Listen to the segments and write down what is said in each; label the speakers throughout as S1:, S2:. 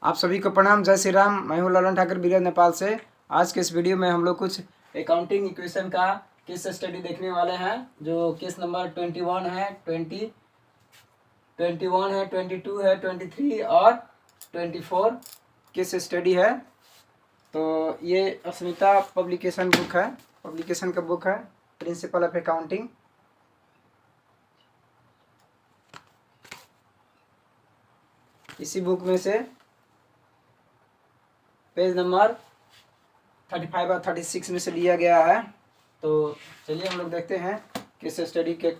S1: आप सभी को प्रणाम, जय श्री राम। मैं हूं ललन ठाकुर बीरज नेपाल से। आज के इस वीडियो में हम लोग कुछ अकाउंटिंग इक्वेशन का केस स्टडी देखने वाले हैं, जो केस नंबर 21 है, 21 है, 22 है, 23 और 24 केस स्टडी है। तो ये अस्मिता पब्लिकेशन बुक है, पब्लिकेशन का बुक है, प्रिंसिपल ऑफ अकाउंटिंग। इसी बुक में से पेज नंबर 35 और 36 में से लिया गया है। तो चलिए हम लोग देखते हैं केस स्टडी के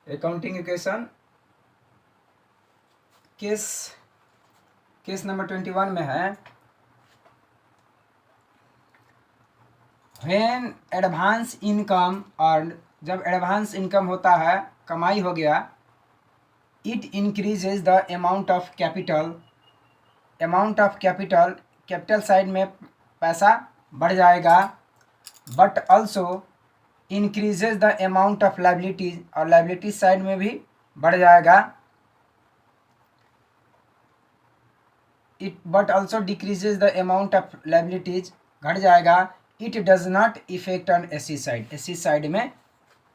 S1: अकाउंटिंग इक्वेशन। केस नंबर 21 में है, व्हेन एडवांस इनकम अर्न, जब एडवांस इनकम होता है, कमाई हो गया, it increases the amount of capital, capital side में पैसा बढ़ जाएगा, but also increases the amount of liabilities, और लाइबिलिटीज साइड में भी बढ़ जाएगा। It but also decreases the amount of liabilities, घट जाएगा। It does not effect on asset side, AC side में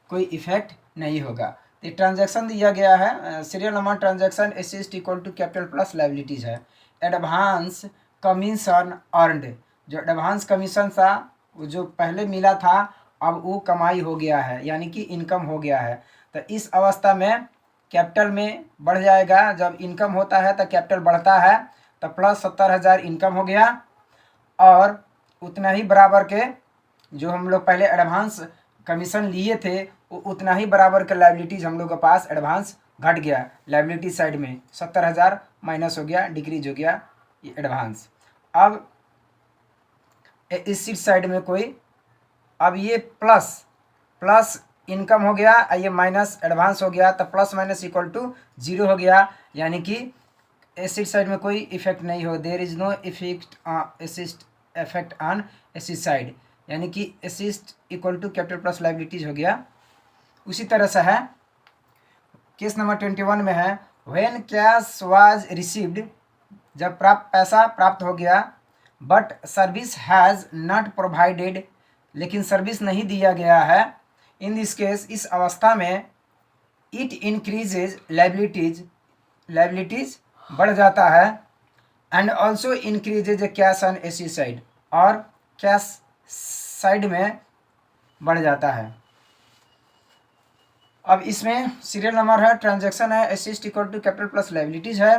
S1: कोई इफेक्ट नहीं होगा। तो ट्रांजैक्शन दिया गया है, serial number transaction asset equal to capital plus liabilities है। एडवांस कमीशन अर्नड, जो एडवांस कमीशन था वो जो पहले मिला था, अब वो कमाई हो गया है, यानी कि इनकम हो गया है। तो इस अवस्था में कैपिटल में बढ़ जाएगा। जब इनकम होता है तो कैपिटल बढ़ता है, तो प्लस 70,000 इनकम हो गया, और उतना ही बराबर के जो हम लोग पहले एडवांस कमीशन लिए थे, वो उतना ही बराबर के लाइबिलिटीज हम लोग के पास एडवांस घट गया। लाइबिलिटी साइड में 70,000 माइनस हो गया, डिक्रीज हो गया ये एडवांस। अब इस साइड में कोई, अब ये प्लस इनकम हो गया, ये माइनस एडवांस हो गया, तो प्लस माइनस इक्वल टू 0 हो गया, यानी कि एसिड साइड में कोई इफेक्ट नहीं हो। There is no effect on asset side, यानी कि asset equal to capital plus liabilities हो गया। उसी तरह से है केस नंबर 21 में है, व्हेन कैश वाज रिसीव्ड, जब पैसा प्राप्त हो गया, but service has not provided, लेकिन सर्विस नहीं दिया गया है। इन दिस केस, इस अवस्था में इट इंक्रीजेज लाइबिलिटीज बढ़ जाता है, and also increases cash on asset side, और कैश साइड में बढ़ जाता है। अब इसमें सीरियल नंबर है, ट्रांजैक्शन है, asset equal to capital plus liabilities है।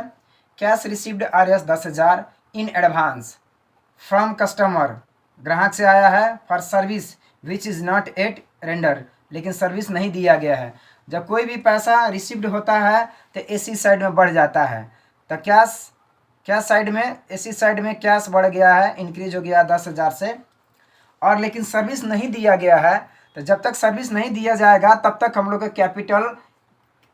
S1: Cash received RS 10,000 in advance from customer, ग्राहक से आया है, for service which is not yet render, लेकिन सर्विस नहीं दिया गया है। जब कोई भी पैसा रिसीव्ड होता है तो एसी साइड में बढ़ जाता है। तो कैश साइड में, एसी साइड में कैश बढ़ गया है, इंक्रीज हो गया 10,000 से, और लेकिन सर्विस नहीं दिया गया है। तो जब तक सर्विस नहीं दिया जाएगा तब तक हम लोग का कैपिटल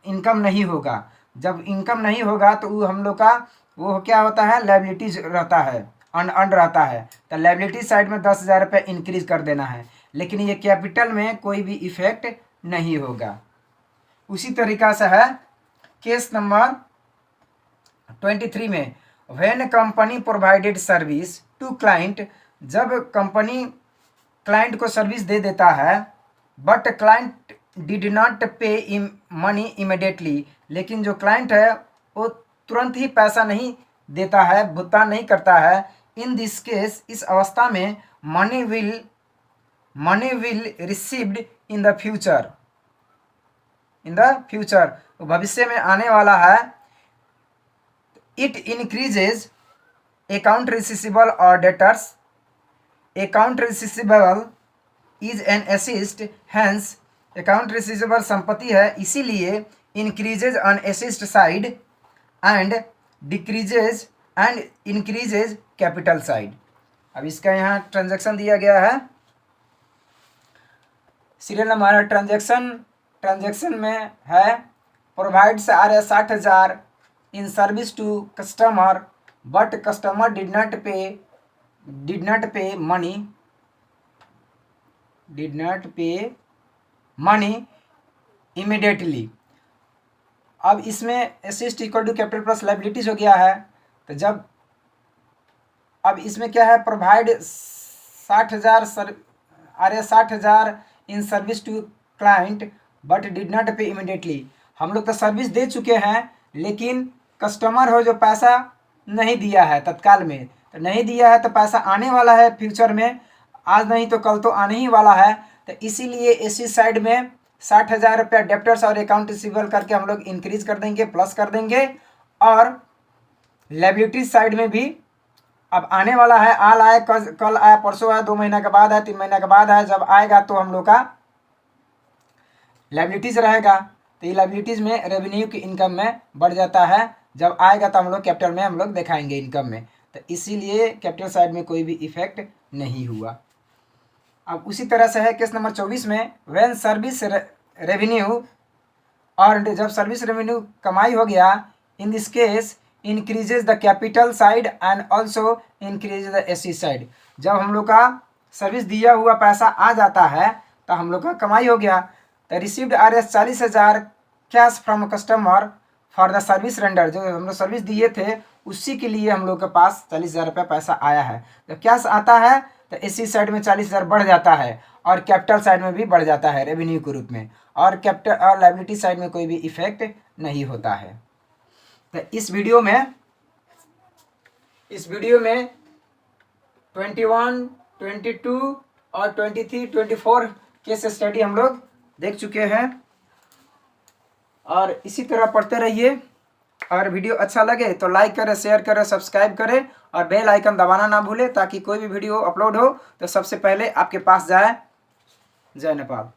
S1: इनकम नहीं होगा। जब इनकम नहीं होगा तो वो हम लोग का वो क्या होता है, लाइबिलिटीज रहता है, अन रहता है। तो लाइबिलिटी साइड में 10,000 रुपये इंक्रीज कर देना है, लेकिन ये कैपिटल में कोई भी इफेक्ट नहीं होगा। उसी तरीका से है केस नंबर 23 में, when company provided service to client, जब कंपनी क्लाइंट को सर्विस दे देता है, but client did not pay money immediately, लेकिन जो क्लाइंट है वो तुरंत ही पैसा नहीं देता है, भुगतान नहीं करता है। इन दिस केस, इस अवस्था में money will received in the future, भविष्य में आने वाला है। इट इंक्रीजेज अकाउंट रिसीवेबल और debtors, account receivable is an asset, hence account receivable संपत्ति है, इसीलिए increases on asset side and decreases and increases capital side. अब इसका यहाँ ट्रांजैक्शन दिया गया है, सीरियल नंबर ट्रांजैक्शन में है, provides RS 60,000 in service to customer, but customer did not pay money, did not pay money immediately. अब इसमें asset equal to capital plus liabilities हो गया है। तो जब अब इसमें क्या है, provide 60,000 in service to client but did not pay immediately. हम लोग तो सर्विस दे चुके हैं, लेकिन कस्टमर हो जो पैसा नहीं दिया है तत्काल में, तो नहीं दिया है तो पैसा आने वाला है फ्यूचर में, आज नहीं तो कल तो आने ही वाला है। तो इसीलिए इसी साइड में 60,000 रुपया डेप्टर्स और अकाउंट रिसीवेबल करके हम लोग इंक्रीज कर देंगे, प्लस कर देंगे। और लायबिलिटी साइड में भी अब आने वाला है, आल आए, कल आया, परसों आया, 2 महीना के बाद आया, 3 महीना के बाद आया, जब आएगा तो हम लोग का लायबिलिटीज रहेगा। तो ये लायबिलिटीज में रेवेन्यू की इनकम में बढ़ जाता है, जब आएगा तो हम लोग कैपिटल में हम लोग दिखाएंगे इनकम में। तो इसीलिए कैपिटल साइड में कोई भी इफेक्ट नहीं हुआ। अब उसी तरह से है केस नंबर 24 में, व्हेन सर्विस रेवेन्यू और जब सर्विस रेवेन्यू कमाई हो गया, in this case increases the capital side and also increase the AC side. जब हम लोग का सर्विस दिया हुआ पैसा आ जाता है तो हम लोग का कमाई हो गया। तो received RS 40,000 cash from customer for the service render. जो हम लोग सर्विस दिए थे उसी के लिए हम लोग के पास 40,000 रुपया पैसा आया है। जब कैश आता है तो एसी साइड में 40,000 बढ़ जाता है और कैपिटल साइड में भी बढ़ जाता है रेवेन्यू के रूप में, और कैपिटल और लायबिलिटी साइड में कोई भी इफेक्ट नहीं होता है। तो इस वीडियो में 21, 22 और 23, 24 केस स्टडी हम लोग देख चुके हैं। और इसी तरह पढ़ते रहिए। अगर वीडियो अच्छा लगे तो लाइक करें, शेयर करें, सब्सक्राइब करें और बेल आइकन दबाना ना भूलें, ताकि कोई भी वीडियो अपलोड हो तो सबसे पहले आपके पास जाए। जय नेपाल।